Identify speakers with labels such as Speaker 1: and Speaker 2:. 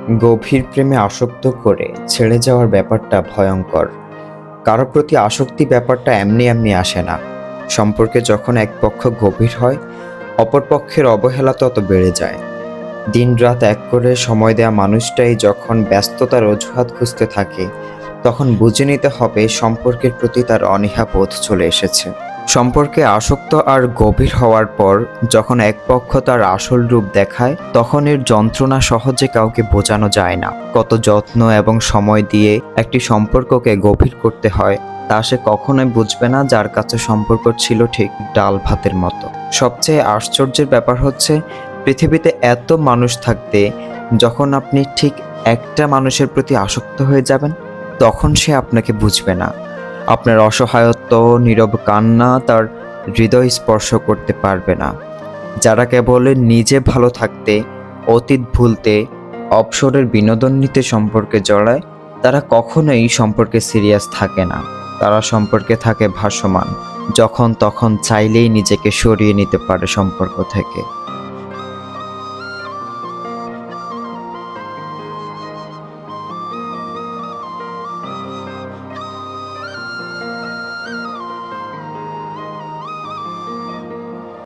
Speaker 1: গভীর প্রেমে আসক্ত করে ছেড়ে যাওয়ার ব্যাপারটা ভয়ঙ্কর। কারো প্রতি আসক্তি ব্যাপারটা এমনি এমনি আসে না। সম্পর্কে যখন এক পক্ষ গভীর হয়, অপর পক্ষের অবহেলা তত বেড়ে যায়। দিনরাত এক করে সময় দেওয়া মানুষটাই যখন ব্যস্ততার অজুহাত খুঁজতে থাকে, তখন বুঝে নিতে হবে সম্পর্কের প্রতি তার অনীহাবোধ চলে এসেছে। সম্পর্কে আসক্ত আর গভীর হওয়ার পর যখন এক পক্ষ তার আসল রূপ দেখায়, তখন এর যন্ত্রণা সহজে কাউকে বোঝানো যায় না। কত যত্ন এবং সময় দিয়ে একটি সম্পর্ককে গভীর করতে হয় তা সে কখনোই বুঝবে না, যার কাছে সম্পর্ক ছিল ঠিক ডাল ভাতের মতো। সবচেয়ে আশ্চর্যের ব্যাপার হচ্ছে, পৃথিবীতে এত মানুষ থাকতে যখন আপনি ঠিক একটা মানুষের প্রতি আসক্ত হয়ে যাবেন, তখন সে আপনাকে বুঝবে না। আপনার অসহায়ত্ব, নীরব কান্না তার হৃদয় স্পর্শ করতে পারবে না। যারা কেবল নিজে ভালো থাকতে, অতীত ভুলতে, অবসরের বিনোদন নিতে সম্পর্কে জড়ায়, তারা কখনোই সম্পর্কে সিরিয়াস থাকে না। তারা সম্পর্কে থাকে ভাসমান, যখন তখন চাইলেই নিজেকে সরিয়ে নিতে পারে সম্পর্ক থেকে।